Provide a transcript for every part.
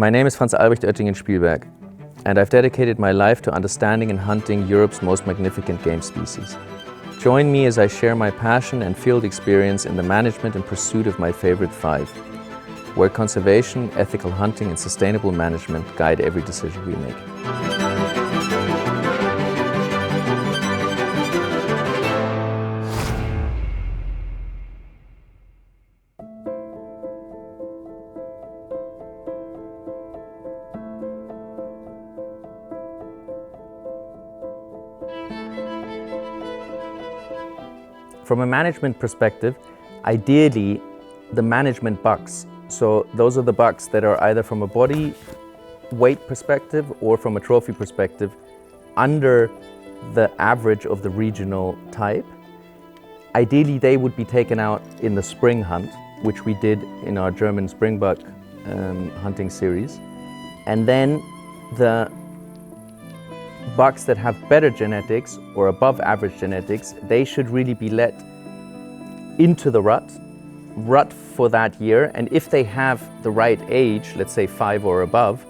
My name is Franz-Albrecht Oettingen-Spielberg, and I've dedicated my life to understanding and hunting Europe's most magnificent game species. Join me as I share my passion and field experience in the management and pursuit of my favorite five, where conservation, ethical hunting and sustainable management guide every decision we make. From a management perspective, ideally the management bucks, so those are the bucks that are either from a body weight perspective or from a trophy perspective under the average of the regional type. Ideally they would be taken out in the spring hunt, which we did in our German springbuck hunting series. And then the bucks that have better genetics or above average genetics, they should really be let into the rut for that year. And if they have the right age, let's say 5 or above,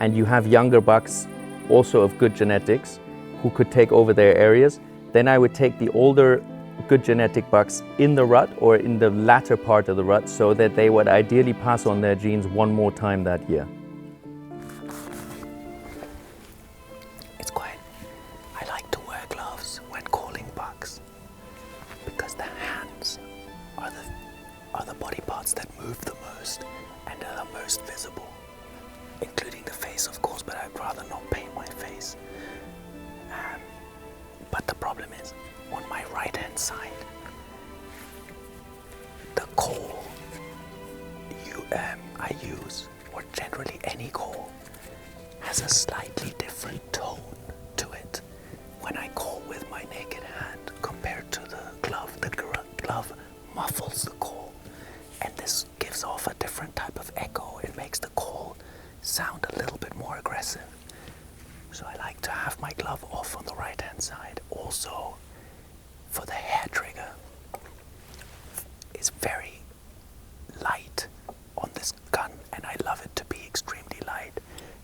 and you have younger bucks also of good genetics who could take over their areas, then I would take the older good genetic bucks in the rut or in the latter part of the rut so that they would ideally pass on their genes one more time that year. I like to wear gloves when calling bucks because the hands are the body parts that move the most and are the most visible, including the face, of course, but I'd rather not paint my face. But the problem is, on my right-hand side, the call I use, or generally any call, has a slightly different tone to it when I call with my naked hand compared to the glove. The glove muffles the call, and this gives off a different type of echo. It makes the call sound a little bit more aggressive. So I like to have my glove off on the right hand side. Also, for the hair trigger, it's very light on this gun, and I love it to be extremely light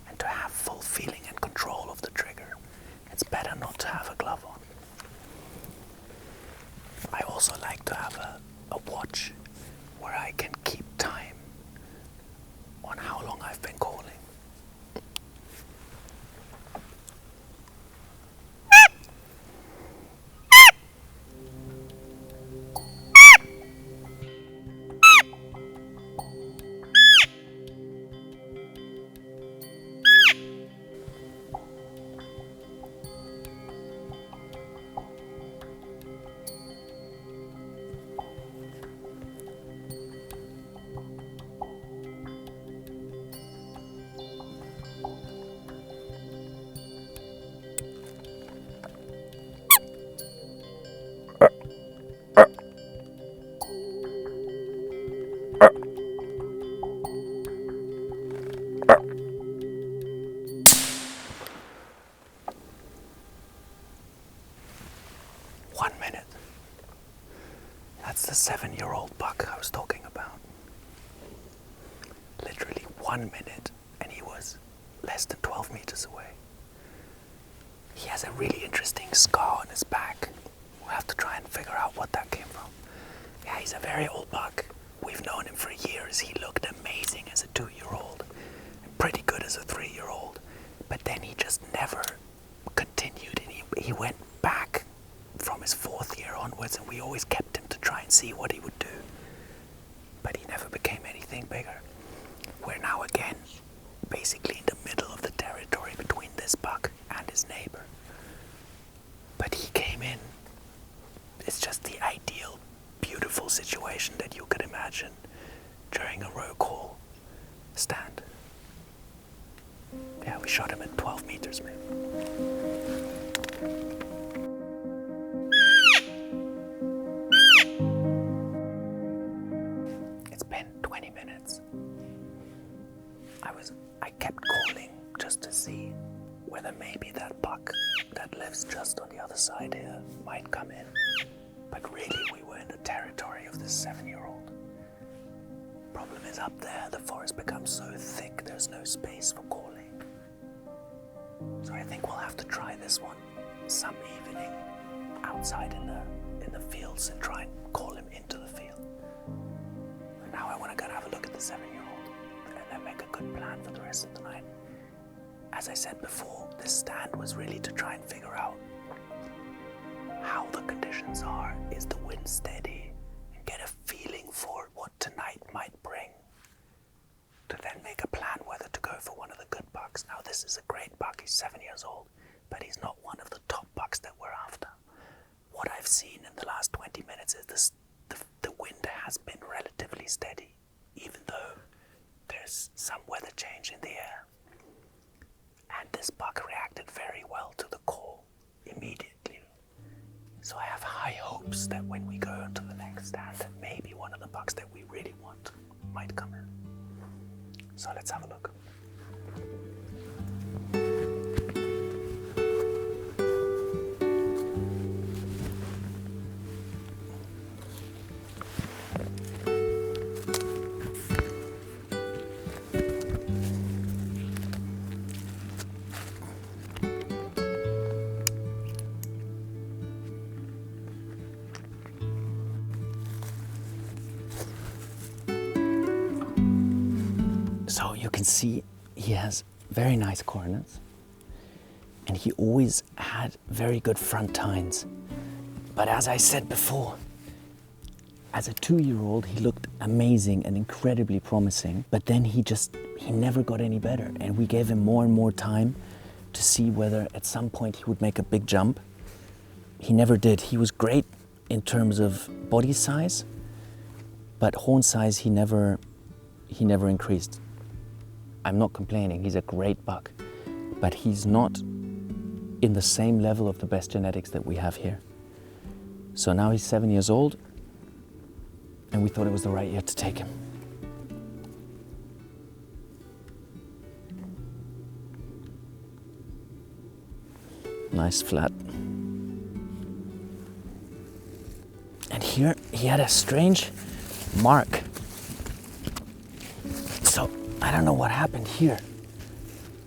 and to have full feeling and control of the trigger. It's better not to have a glove on. I also like to have a watch where I can keep time on how long I've been calling. That's the 7-year-old buck I was talking about. Literally 1 minute, and he was less than 12 meters away. He has a really interesting scar on his back. We'll have to try and figure out what that came from. Yeah, he's a very old buck. We've known him for years. He looked amazing as a 2-year-old and pretty good as a 3-year-old. But then he just never continued, and he went back from his 4th year onwards, and we always kept him to try and see what he would do. But he never became anything bigger. We're now again basically in the middle of the territory between this buck and his neighbor. But he came in. It's just the ideal, beautiful situation that you could imagine during a row call stand. Yeah, we shot him at 12 meters, maybe. It's been 20 minutes. I kept calling just to see whether maybe that buck that lives just on the other side here might come in. But really, we were in the territory of this 7-year-old. problem is up there, the forest becomes so thick, there's no space for calling. So I think we'll have to try this one some evening outside in the fields and try and call him into the field. And now I want to go and have a look at the 7-year-old and then make a good plan for the rest of the night. As I said before, this stand was really to try and figure out how the conditions are. Is the wind steady? And get a feeling for what tonight might bring, to then make a plan whether to go for one of the good bucks. Now this is a great buck, he's 7 years old, but he's not one of the top bucks that we're after. What I've seen in the last 20 minutes is the wind has been relatively steady, even though there's some weather change in the air. And this buck reacted very well to the call immediately. So I have high hopes that when we go to the next stand, that maybe one of the bucks that we really want might come in. So let's have a look. So you can see he has very nice corners, and he always had very good front tines. But as I said before, as a 2-year-old, he looked amazing and incredibly promising, but then he never got any better. And we gave him more and more time to see whether at some point he would make a big jump. He never did. He was great in terms of body size, but horn size he never increased. I'm not complaining, he's a great buck, but he's not in the same level of the best genetics that we have here. So now he's 7 years old, and we thought it was the right year to take him. Nice flat. And here he had a strange mark. So I don't know what happened here,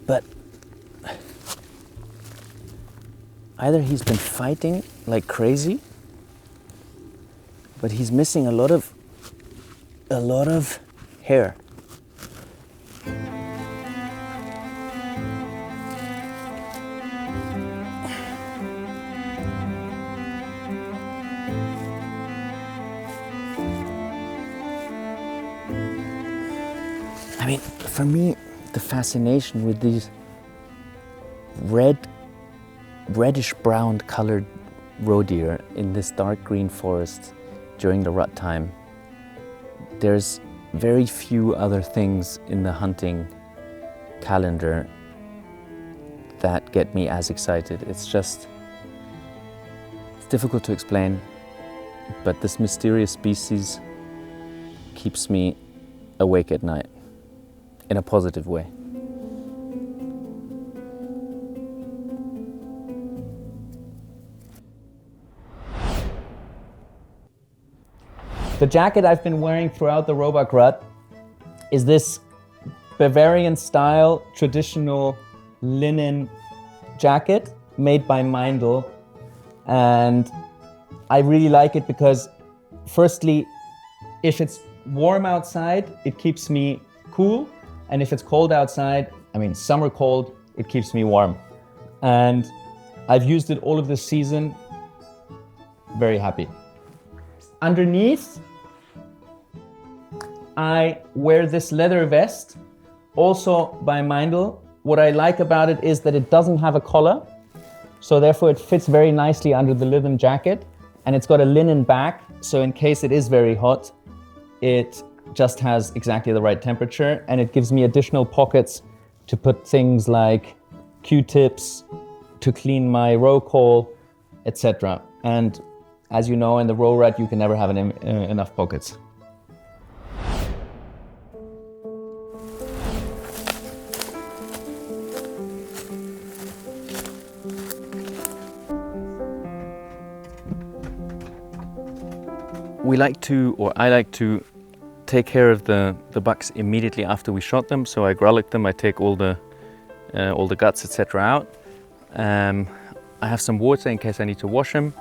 but either he's been fighting like crazy, but he's missing a lot of hair. I mean, for me, the fascination with these reddish-brown colored roe deer in this dark green forest during the rut time, there's very few other things in the hunting calendar that get me as excited. It's difficult to explain, but this mysterious species keeps me awake at night. In a positive way. The jacket I've been wearing throughout the roebuck rut is this Bavarian style traditional linen jacket made by Meindl. And I really like it because, firstly, if it's warm outside, it keeps me cool. And if it's cold outside, I mean summer cold, it keeps me warm. And I've used it all of this season. Very happy. Underneath, I wear this leather vest, also by Meindl. What I like about it is that it doesn't have a collar, so therefore it fits very nicely under the linen jacket, and it's got a linen back, so in case it is very hot, it just has exactly the right temperature, and it gives me additional pockets to put things like Q-tips, to clean my roe call, etc. And as you know, in the roe rut, you can never have enough pockets. I like to take care of the bucks immediately after we shot them. So I garlic them, I take all the guts, etc. out. I have some water in case I need to wash them.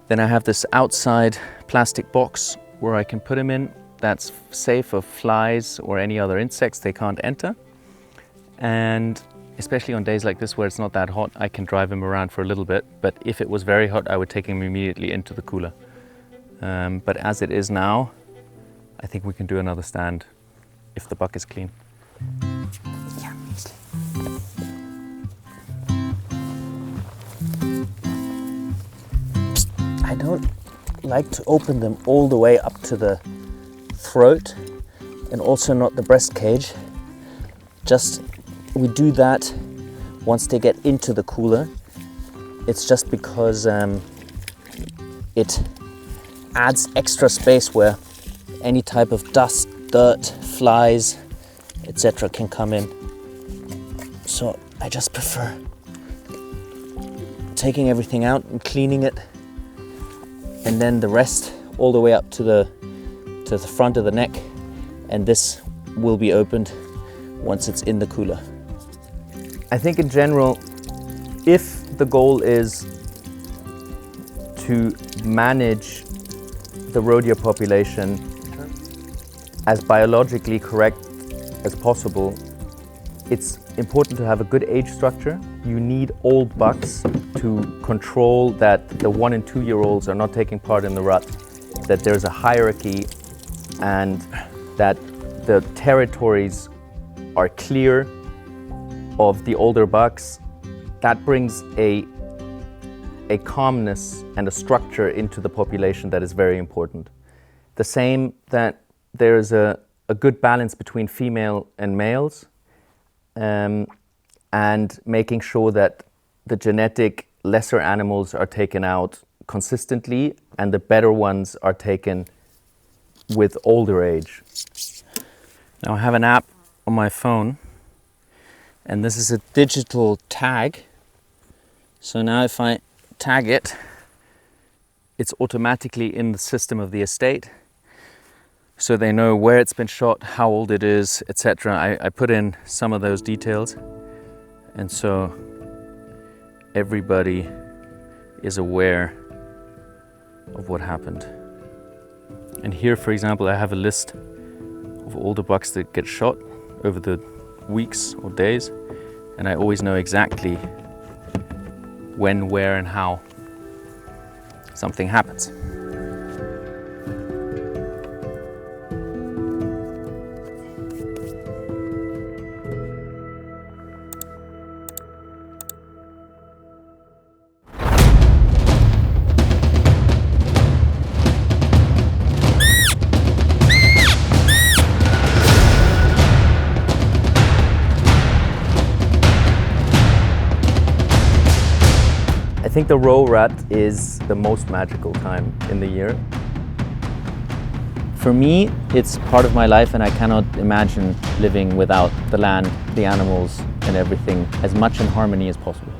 Then I have this outside plastic box where I can put them in. That's safe of flies or any other insects, they can't enter. And especially on days like this where it's not that hot, I can drive them around for a little bit. But if it was very hot, I would take them immediately into the cooler. But as it is now, I think we can do another stand if the buck is clean. Yeah, easily. I don't like to open them all the way up to the throat and also not the breast cage. Just we do that once they get into the cooler. It's just because it adds extra space where any type of dust, dirt, flies, etc. can come in. So I just prefer taking everything out and cleaning it, and then the rest all the way up to the front of the neck, and this will be opened once it's in the cooler. I think in general, if the goal is to manage the roe deer population as biologically correct as possible, it's important to have a good age structure. You need old bucks to control that the 1 and 2 year olds are not taking part in the rut, that there's a hierarchy, and that the territories are clear of the older bucks. That brings a calmness and a structure into the population that is very important. The same that there's a good balance between female and males, and making sure that the genetic lesser animals are taken out consistently and the better ones are taken with older age. Now I have an app on my phone, and this is a digital tag. So now if I tag it, it's automatically in the system of the estate. So they know where it's been shot, how old it is, etc. I put in some of those details, and so everybody is aware of what happened. And here, for example, I have a list of all the bucks that get shot over the weeks or days, and I always know exactly when, where, and how something happens. I think the roe rut is the most magical time in the year. For me, it's part of my life, and I cannot imagine living without the land, the animals, and everything as much in harmony as possible.